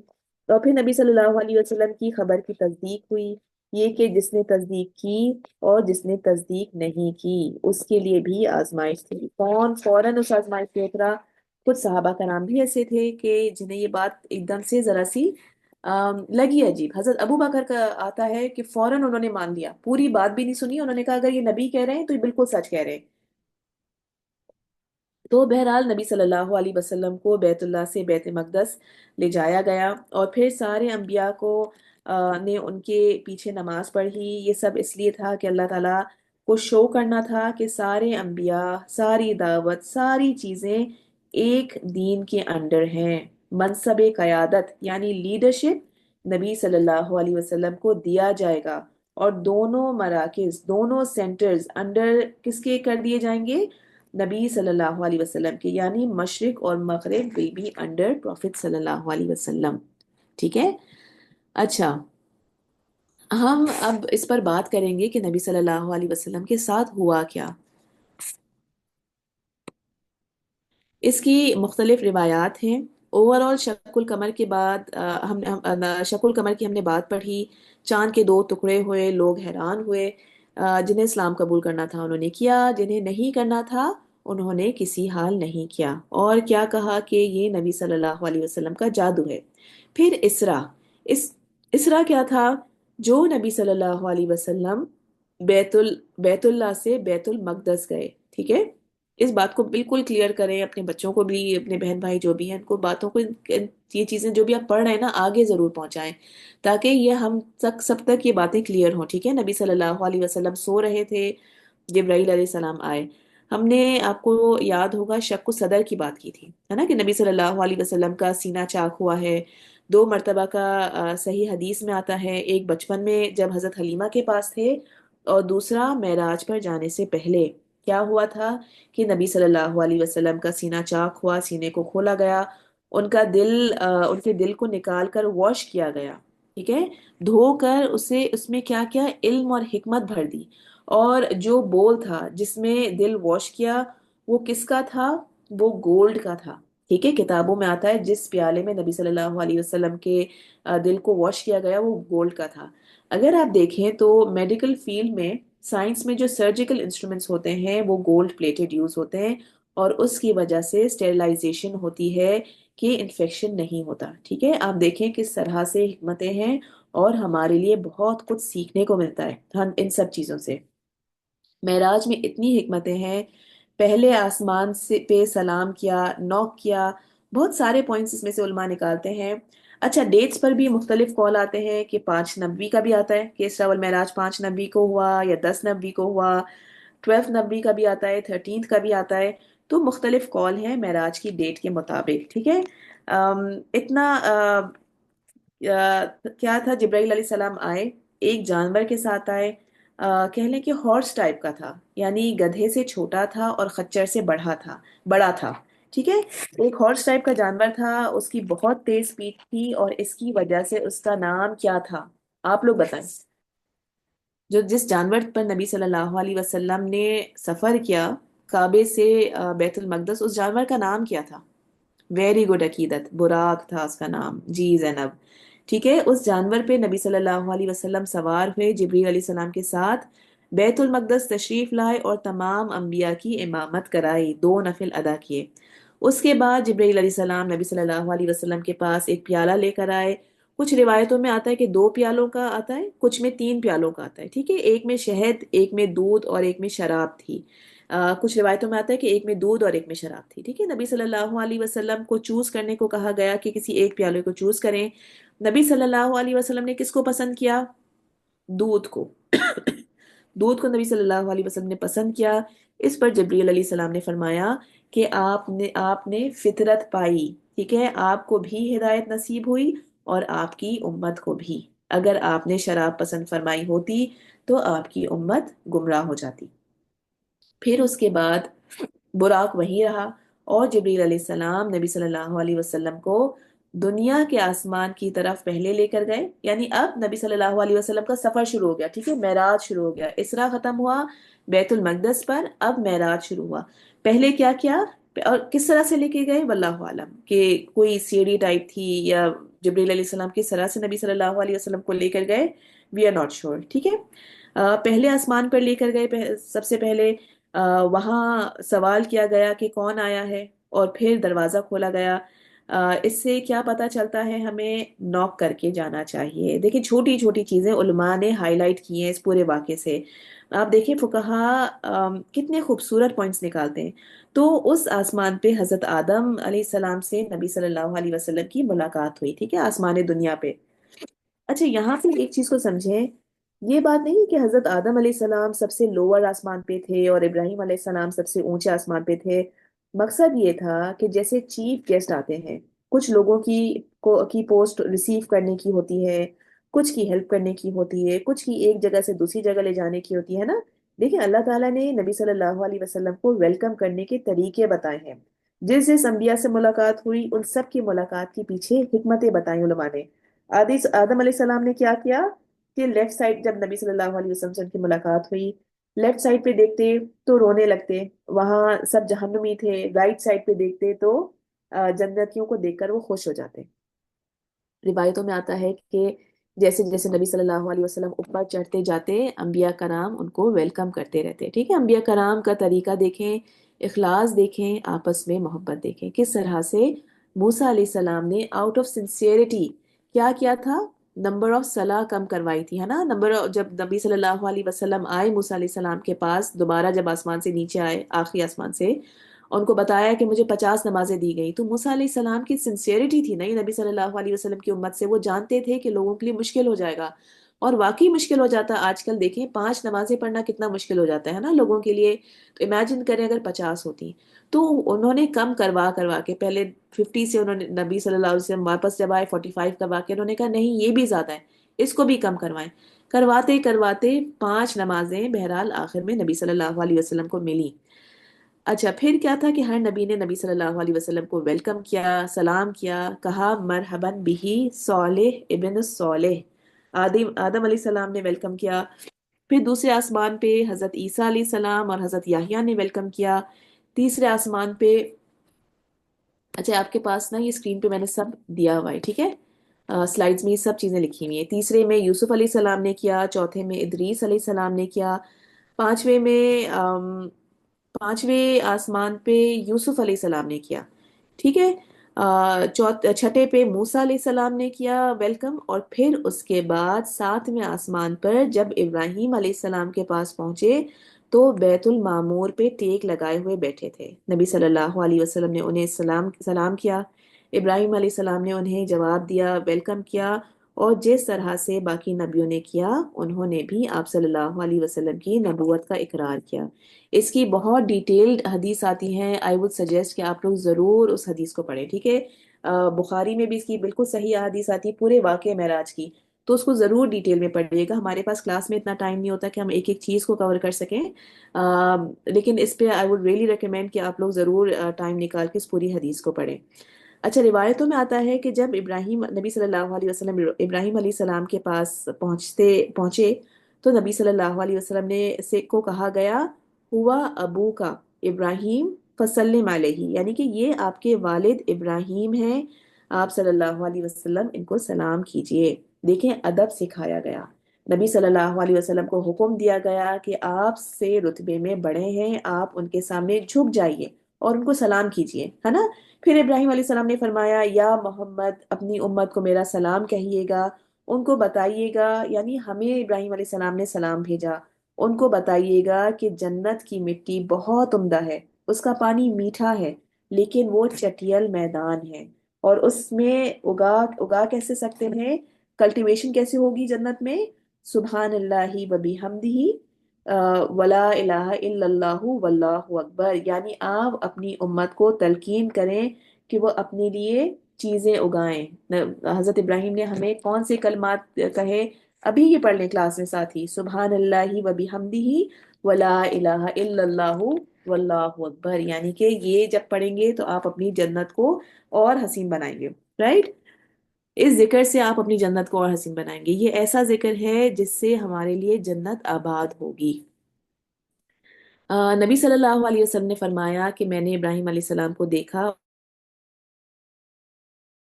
اور پھر نبی صلی اللہ علیہ وسلم کی خبر کی تصدیق ہوئی، یہ کہ جس نے تصدیق کی اور جس نے تصدیق نہیں کی اس کے لیے بھی آزمائش تھی۔ کون فوراً اس آزمائش سے اترا؟ کچھ صحابہ کا نام بھی ایسے تھے کہ جنہیں یہ بات ایک دم سے ذرا سی لگی عجیب۔ حضرت ابو بکر کا آتا ہے کہ فوراً انہوں نے مان لیا، پوری بات بھی نہیں سنی، انہوں نے کہا اگر یہ نبی کہہ رہے ہیں تو یہ بالکل سچ کہہ رہے ہیں۔ تو بہرحال نبی صلی اللہ علیہ وسلم کو بیت اللہ سے بیت مقدس لے جایا گیا، اور پھر سارے انبیاء کو نے ان کے پیچھے نماز پڑھی۔ یہ سب اس لیے تھا کہ اللہ تعالیٰ کو شو کرنا تھا کہ سارے انبیاء، ساری دعوت، ساری چیزیں ایک دین کے انڈر ہیں۔ منصب قیادت یعنی لیڈرشپ نبی صلی اللہ علیہ وسلم کو دیا جائے گا، اور دونوں مراکز، دونوں سینٹرز انڈر کس کے کر دیے جائیں گے؟ نبی صلی اللہ علیہ وسلم کے، یعنی مشرق اور مغرب ول بی انڈر پروفٹ صلی اللہ علیہ وسلم۔ ٹھیک ہے؟ اچھا، ہم اب اس پر بات کریں گے کہ نبی صلی اللہ علیہ وسلم کے ساتھ ہوا کیا۔ اس کی مختلف روایات ہیں۔ اوور آل شق القمر کے بعد شق القمر کی ہم نے بات پڑھی، چاند کے دو ٹکڑے ہوئے، لوگ حیران ہوئے، جنہیں اسلام قبول کرنا تھا انہوں نے کیا، جنہیں نہیں کرنا تھا انہوں نے کسی حال نہیں کیا، اور کیا کہا کہ یہ نبی صلی اللہ علیہ وسلم کا جادو ہے۔ پھر اسرا، اس اسرا کیا تھا؟ جو نبی صلی اللہ علیہ وسلم بیت اللہ سے بیت المقدس گئے۔ ٹھیک ہے؟ اس بات کو بالکل کلیئر کریں اپنے بچوں کو بھی، اپنے بہن بھائی جو بھی ہیں ان کو باتوں کو، یہ چیزیں جو بھی آپ پڑھ رہے ہیں نا آگے ضرور پہنچائیں، تاکہ یہ ہم تک سب تک یہ باتیں کلیئر ہوں۔ ٹھیک ہے؟ نبی صلی اللہ علیہ وسلم سو رہے تھے، جبرائیل علیہ السلام آئے۔ ہم نے، آپ کو یاد ہوگا، شق صدر کی بات کی تھی، ہے نا، کہ نبی صلی اللہ علیہ وسلم کا سینہ چاک ہوا ہے۔ دو مرتبہ کا صحیح حدیث میں آتا ہے، ایک بچپن میں جب حضرت حلیمہ کے پاس تھے، اور دوسرا معراج پر جانے سے پہلے۔ کیا ہوا تھا کہ نبی صلی اللہ علیہ وسلم کا سینہ چاک ہوا، سینے کو کھولا گیا، ان کا دل ان کے دل کو نکال کر واش کیا گیا۔ ٹھیک ہے؟ دھو کر اسے، اس میں کیا کیا؟ علم اور حکمت بھر دی، اور جو بول تھا جس میں دل واش کیا وہ کس کا تھا؟ وہ گولڈ کا تھا۔ ٹھیک ہے؟ کتابوں میں آتا ہے جس پیالے میں نبی صلی اللہ علیہ وسلم کے دل کو واش کیا گیا وہ گولڈ کا تھا۔ اگر آپ دیکھیں تو میڈیکل فیلڈ میں، سائنس میں جو سرجیکل انسٹرومنٹس ہوتے ہیں وہ گولڈ پلیٹڈ یوز ہوتے ہیں، اور اس کی وجہ سے اسٹیرلائزیشن ہوتی ہے کہ انفیکشن نہیں ہوتا۔ ٹھیک ہے؟ آپ دیکھیں کس طرح سے حکمتیں ہیں، اور ہمارے لیے بہت کچھ سیکھنے کو ملتا ہے ہم ان سب چیزوں سے۔ معراج میں اتنی حکمتیں ہیں، پہلے آسمان سے پہ سلام کیا، نوک کیا، بہت سارے پوائنٹس اس میں سے علماء نکالتے ہیں۔ اچھا، ڈیٹس پر بھی مختلف قول آتے ہیں کہ 5 نبوی کا بھی آتا ہے کہ اسرا والمعراج 5 نبوی کو ہوا یا 10 نبوی کو ہوا، 12 نبوی کا بھی آتا ہے، 13 کا بھی آتا ہے۔ تو مختلف قول ہیں معراج کی ڈیٹ کے مطابق۔ ٹھیک ہے؟ اتنا کیا تھا؟ جبرائیل علیہ السلام آئے، ایک جانور کے ساتھ آئے، کہہ لیں کہ ہارس ٹائپ کا تھا، یعنی گدھے سے چھوٹا تھا اور خچر سے بڑا تھا۔ ٹھیک ہے؟ ایک ہارس ٹائپ کا جانور تھا، اس کی بہت تیز پیٹھ تھی، اور اس کی وجہ سے اس کا نام کیا تھا؟ آپ لوگ بتائیں۔ جو جس جانور پر نبی صلی اللہ علیہ وسلم نے سفر کیا کعبے سے بیت المقدس، اس جانور کا نام کیا تھا؟ ویری گڈ عقیدت، براق تھا اس کا نام، جی زینب۔ ٹھیک ہے؟ اس جانور پہ نبی صلی اللہ علیہ وسلم سوار ہوئے جبریل علیہ السلام کے ساتھ، بیت المقدس تشریف لائے، اور تمام انبیاء کی امامت کرائی، 2 نفل ادا کیے۔ اس کے بعد جبریل علیہ السلام نبی صلی اللہ علیہ وسلم کے پاس ایک پیالہ لے کر آئے۔ کچھ روایتوں میں آتا ہے کہ 2 پیالوں کا آتا ہے، کچھ میں 3 پیالوں کا آتا ہے۔ ٹھیک ہے؟ ایک میں شہد، ایک میں دودھ، اور ایک میں شراب تھی۔ کچھ روایتوں میں آتا ہے کہ ایک میں دودھ اور ایک میں شراب تھی۔ ٹھیک ہے؟ نبی صلی اللہ علیہ وسلم کو چوز کرنے کو کہا گیا کہ کسی ایک پیالے کو چوز کریں۔ نبی صلی اللہ علیہ وسلم نے کس کو پسند کیا؟ دودھ کو۔ دودھ کو نبی صلی اللہ علیہ وسلم نے پسند کیا۔ اس پر جبریل علیہ السلام نے فرمایا کہ آپ نے فطرت پائی۔ ٹھیک ہے؟ آپ کو بھی ہدایت نصیب ہوئی، اور آپ کی امت کو بھی۔ اگر آپ نے شراب پسند فرمائی ہوتی تو آپ کی امت گمراہ ہو جاتی۔ پھر اس کے بعد براق وہی رہا، اور جبریل علیہ السلام نبی صلی اللہ علیہ وسلم کو دنیا کے آسمان کی طرف پہلے لے کر گئے، یعنی اب نبی صلی اللہ علیہ وسلم کا سفر شروع ہو گیا۔ ٹھیک ہے؟ معراج شروع ہو گیا، اسرا ختم ہوا بیت المقدس پر، اب معراج شروع ہوا۔ پہلے کیا کیا اور کس طرح سے لے کے گئے واللہ عالم، کہ کوئی سیڑھی ٹائپ تھی، یا جبریل علیہ السلام کس طرح سے نبی صلی اللہ علیہ وسلم کو لے کر گئے؟ We are not sure. ٹھیک ہے. پہلے آسمان پر لے کر گئے. سب سے پہلے وہاں سوال کیا گیا کہ کون آیا ہے، اور پھر دروازہ کھولا گیا. اس سے کیا پتا چلتا ہے؟ ہمیں نوک کر کے جانا چاہیے. دیکھیں چھوٹی چھوٹی چیزیں علماء نے ہائی لائٹ کی ہیں اس پورے واقعے سے. آپ دیکھیں فقہا کتنے خوبصورت پوائنٹس نکالتے ہیں. تو اس آسمان پہ حضرت آدم علیہ السلام سے نبی صلی اللہ علیہ وسلم کی ملاقات ہوئی. ٹھیک ہے، آسمان دنیا پہ. اچھا یہاں پہ ایک چیز کو سمجھیں. یہ بات نہیں کہ حضرت آدم علیہ السلام سب سے لوور آسمان پہ تھے اور ابراہیم علیہ السلام سب سے اونچے آسمان پہ تھے. مقصد یہ تھا کہ جیسے چیف گیسٹ آتے ہیں، کچھ لوگوں کی پوسٹ ریسیو کرنے کی ہوتی ہے، کچھ کی ہیلپ کرنے کی ہوتی ہے، کچھ کی ایک جگہ سے دوسری جگہ لے جانے کی ہوتی ہے نا. دیکھیں اللہ تعالیٰ نے نبی صلی اللہ علیہ وسلم کو ویلکم کرنے کے طریقے بتائے ہیں. جس جس انبیاء سے ملاقات ہوئی ان سب کی ملاقات کے پیچھے حکمتیں بتائیں علماء نے. آدم علیہ السلام نے کیا کیا کہ لیفٹ سائڈ جب نبی صلی اللہ علیہ وسلم سے ان کی ملاقات ہوئی، لیفٹ سائڈ پہ دیکھتے تو رونے لگتے، وہاں سب جہنمی تھے. رائٹ سائڈ پہ دیکھتے تو جنتیوں کو دیکھ کر وہ خوش ہو جاتے. روایتوں میں آتا ہے کہ جیسے جیسے نبی صلی اللہ علیہ وسلم اوپر چڑھتے جاتے، انبیاء کرام ان کو ویلکم کرتے رہتے. ٹھیک ہے، انبیاء کرام کا طریقہ دیکھیں، اخلاص دیکھیں، آپس میں محبت دیکھیں. کس طرح سے موسیٰ علیہ السلام نے آؤٹ آف سنسیئرٹی کیا کیا تھا؟ نمبر آف صلاح کم کروائی تھی، ہے نا. جب نبی صلی اللہ علیہ وسلم آئے موسیٰ علیہ السلام کے پاس دوبارہ، جب آسمان سے نیچے آئے آخری آسمان سے، ان کو بتایا کہ مجھے 50 نمازیں دی گئی. تو موسیٰ علیہ السلام کی سنسیئرٹی تھی نا یہ نبی صلی اللہ علیہ وسلم کی امت سے. وہ جانتے تھے کہ لوگوں کے لیے مشکل ہو جائے گا، اور واقعی مشکل ہو جاتا. آج کل دیکھیں 5 نمازیں پڑھنا کتنا مشکل ہو جاتا ہے نا لوگوں کے لیے. تو امیجن کریں اگر 50 ہوتی. تو انہوں نے کم کروا کروا کے پہلے 50 سے انہوں نے نبی صلی اللہ علیہ وسلم واپس جب آئے 45 کروا کے انہوں نے کہا نہیں یہ بھی زیادہ ہے، اس کو بھی کم کروائیں. کرواتے کرواتے 5 نمازیں بہرحال آخر میں نبی صلی اللہ علیہ وسلم کو ملی. اچھا پھر کیا تھا کہ ہر نبی نے نبی صلی اللہ علیہ وسلم کو ویلکم کیا، سلام کیا، کہا مرحباً بہی صالح ابن صالح. آدم علیہ السلام نے ویلکم کیا. پھر دوسرے آسمان پہ حضرت عیسیٰ علیہ السلام اور حضرت یحییٰ نے ویلکم کیا. تیسرے آسمان پہ، اچھا آپ کے پاس نا یہ اسکرین پہ میں نے سب دیا ہوا ہے، ٹھیک ہے، سلائیڈز میں یہ سب چیزیں لکھی ہوئی ہیں. تیسرے میں یوسف علیہ السلام نے کیا، چوتھے میں ادریس علیہ السلام نے کیا، پانچویں میں پانچویں آسمان پہ یوسف علیہ السلام نے کیا. ٹھیک ہے. چھٹے پہ موسیٰ علیہ السلام نے کیا ویلکم. اور پھر اس کے بعد 7ویں آسمان پر جب ابراہیم علیہ السلام کے پاس پہنچے تو بیت المعمور پہ ٹیک لگائے ہوئے بیٹھے تھے. نبی صلی اللہ علیہ وسلم نے انہیں سلام کیا. ابراہیم علیہ السلام نے انہیں جواب دیا، ویلکم کیا. اور جس طرح سے باقی نبیوں نے کیا انہوں نے بھی آپ صلی اللہ علیہ وسلم کی نبوت کا اقرار کیا. اس کی بہت ڈیٹیلڈ حدیث آتی ہیں. آئی وڈ سجیسٹ کہ آپ لوگ ضرور اس حدیث کو پڑھیں. ٹھیک ہے. بخاری میں بھی اس کی بالکل صحیح حدیث آتی ہے پورے واقعے معراج کی. تو اس کو ضرور ڈیٹیل میں پڑھیے گا. ہمارے پاس کلاس میں اتنا ٹائم نہیں ہوتا کہ ہم ایک ایک چیز کو کور کر سکیں، لیکن اس پہ آئی وڈ ریئلی ریکمینڈ کہ آپ لوگ ضرور ٹائم نکال کے اس پوری حدیث کو پڑھیں. اچھا روایتوں میں آتا ہے کہ جب نبی صلی اللہ علیہ وسلم ابراہیم علیہ السلام کے پاس پہنچے تو نبی صلی اللہ علیہ وسلم نے سے کو کہا گیا ہوا ابو کا ابراہیم فسلم علیہ، یعنی کہ یہ آپ کے والد ابراہیم ہیں، آپ صلی اللہ علیہ وسلم ان کو سلام کیجئے. دیکھیں ادب سکھایا گیا. نبی صلی اللہ علیہ وسلم کو حکم دیا گیا کہ آپ سے رتبے میں بڑے ہیں، آپ ان کے سامنے جھک جائیے اور ان کو سلام کیجئے، ہے نا. پھر ابراہیم علیہ السلام نے فرمایا یا محمد اپنی امت کو میرا سلام کہیے گا، ان کو بتائیے گا، یعنی ہمیں ابراہیم علیہ السلام نے سلام بھیجا، ان کو بتائیے گا کہ جنت کی مٹی بہت عمدہ ہے، اس کا پانی میٹھا ہے، لیکن وہ چٹیل میدان ہے اور اس میں اگا کیسے سکتے ہیں، کلٹیویشن کیسے ہوگی جنت میں، سبحان اللہ و بحمدہ ولا الہ الا اللہ واللہ اکبر. یعنی آپ اپنی امت کو تلقین کریں کہ وہ اپنے لیے چیزیں اگائیں. حضرت ابراہیم نے ہمیں کون سے کلمات کہے، ابھی یہ پڑھ لیں کلاس میں ساتھی، سبحان اللہ و بحمدہ ولا الہ الا اللہ واللہ اکبر. یعنی کہ یہ جب پڑھیں گے تو آپ اپنی جنت کو اور حسین بنائیں گے. رائٹ. اس ذکر سے آپ اپنی جنت کو اور حسین بنائیں گے. یہ ایسا ذکر ہے جس سے ہمارے لیے جنت آباد ہوگی. نبی صلی اللہ علیہ وسلم نے فرمایا کہ میں نے ابراہیم علیہ السلام کو دیکھا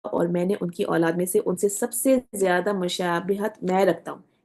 اور میں نے ان کی اولاد میں سے ان سے سب سے زیادہ مشابہت میں رکھتا ہوں.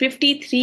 53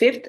5th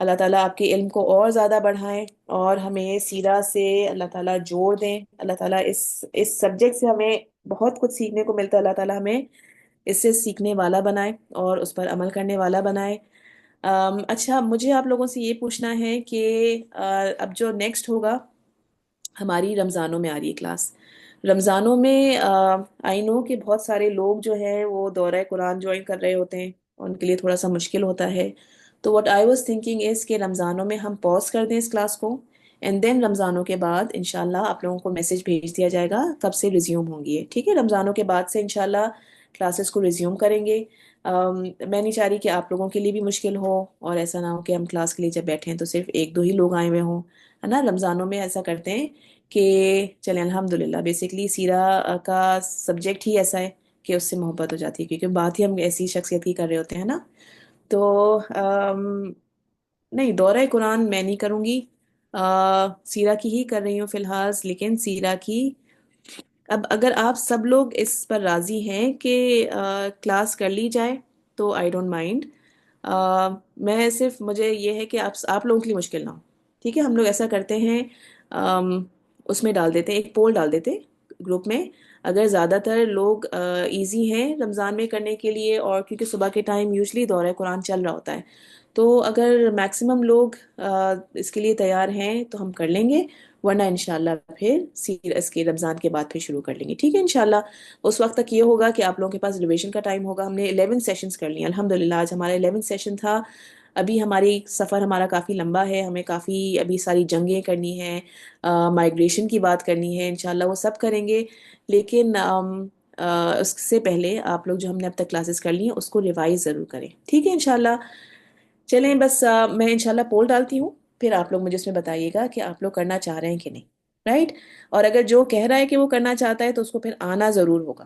اللہ تعالیٰ آپ کے علم کو اور زیادہ بڑھائیں اور ہمیں سیرہ سے اللہ تعالیٰ جوڑ دیں. اللہ تعالیٰ اس سبجیکٹ سے ہمیں بہت کچھ سیکھنے کو ملتا ہے. اللہ تعالیٰ ہمیں اس سے سیکھنے والا بنائے اور اس پر عمل کرنے والا بنائے. اچھا مجھے آپ لوگوں سے یہ پوچھنا ہے کہ اب جو نیکسٹ ہوگا ہماری رمضانوں میں آ رہی ہے کلاس. رمضانوں میں آئی نو کہ بہت سارے لوگ جو ہیں وہ دورہ قرآن جوائن کر رہے ہوتے ہیں. ان کے لیے تھوڑا سا مشکل ہوتا ہے. تو what I was thinking is کہ رمضانوں میں ہم پوز کر دیں اس کلاس کو اینڈ دین رمضانوں کے بعد انشاءاللہ آپ لوگوں کو میسج بھیج دیا جائے گا کب سے ریزیوم ہوں گی. ٹھیک ہے رمضانوں کے بعد سے انشاءاللہ کلاسز کو ریزیوم کریں گے. میں نہیں چاہ رہی کہ آپ لوگوں کے لیے بھی مشکل ہو اور ایسا نہ ہو کہ ہم کلاس کے لیے جب بیٹھیں تو صرف ایک دو ہی لوگ آئے ہوئے ہوں. ہے نا رمضانوں میں ایسا کرتے ہیں کہ چلیں الحمدللہ بیسکلی سیرہ کا سبجیکٹ ہی ایسا ہے کہ اس سے محبت ہو جاتی ہے کیونکہ بات ہی ہم ایسی شخصیت کی کر رہے ہوتے ہیں نا. تو نہیں دورہ قرآن میں نہیں کروں گی. سیرہ کی ہی کر رہی ہوں فی الحال. لیکن سیرہ کی اب اگر آپ سب لوگ اس پر راضی ہیں کہ کلاس کر لی جائے تو آئی ڈونٹ مائنڈ. میں صرف مجھے یہ ہے کہ آپ لوگوں کے لیے مشکل نہ ہو. ٹھیک ہے ہم لوگ ایسا کرتے ہیں اس میں ڈال دیتے ہیں ایک پول ڈال دیتے گروپ میں. اگر زیادہ تر لوگ ایزی ہیں رمضان میں کرنے کے لیے اور کیونکہ صبح کے ٹائم یوزلی دورہ قرآن چل رہا ہوتا ہے تو اگر میکسیمم لوگ اس کے لیے تیار ہیں تو ہم کر لیں گے. ورنہ انشاءاللہ پھر اس کے رمضان کے بعد پھر شروع کر لیں گے. ٹھیک ہے انشاءاللہ اس وقت تک یہ ہوگا کہ آپ لوگوں کے پاس ریویژن کا ٹائم ہوگا. ہم نے 11 سیشنز کر لی الحمدللہ. آج ہمارا 11 سیشن تھا. ابھی ہماری سفر ہمارا کافی لمبا ہے. ہمیں کافی ابھی ساری جنگیں کرنی ہیں مائگریشن کی بات کرنی ہے. انشاءاللہ وہ سب کریں گے. لیکن اس سے پہلے آپ لوگ جو ہم نے اب تک کلاسز کر لی ہیں اس کو ریوائز ضرور کریں. ٹھیک ہے انشاءاللہ. چلیں بس میں انشاءاللہ پول ڈالتی ہوں پھر آپ لوگ مجھے اس میں بتائیے گا کہ آپ لوگ کرنا چاہ رہے ہیں کہ نہیں. رائٹ. اور اگر جو کہہ رہا ہے کہ وہ کرنا چاہتا ہے تو اس کو پھر آنا ضرور ہوگا.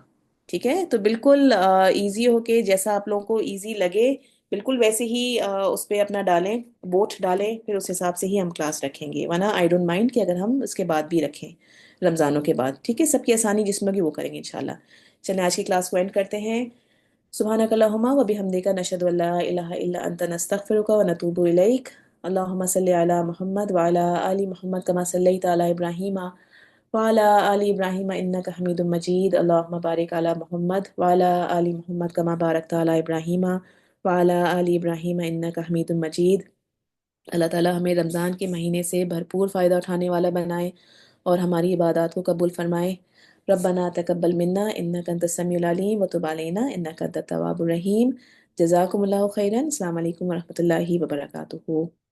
ٹھیک ہے تو بالکل ایزی ہو کے جیسا آپ لوگوں کو ایزی لگے بالکل ویسے ہی اس پہ اپنا ڈالیں ووٹ ڈالیں پھر اس حساب سے ہی ہم کلاس رکھیں گے. ورنہ آئی ڈونٹ مائنڈ کہ اگر ہم اس کے بعد بھی رکھیں رمضانوں کے بعد. ٹھیک ہے سب کی آسانی جس میں بھی وہ کریں گے انشاءاللہ. چلیں آج کی کلاس کو اینڈ کرتے ہیں. سبحانک اللہم و بحمدک نشہد ان لا الہ الا انت نستغفرک و نتوب الیک. اللہم صلی علی محمد وعلی آل محمد کما صلیت علی ابراہیم وعلی آل ابراہیم انک حمید مجید. اللہم بارک علی محمد وعلی آل محمد کما بارکت علی ابراہیم وعلی آل ابراہیم انک حمید مجید. اللہ تعالیٰ ہمیں رمضان کے مہینے سے بھرپور فائدہ اٹھانے والا بنائے اور ہماری عبادات کو قبول فرمائے. ربنا تقبل منا انک انت السمیع العلیم وتب علینا انک انت التواب الرحیم. جزاکم اللہ خیرا. السلام علیکم ورحمۃ اللہ وبرکاتہ.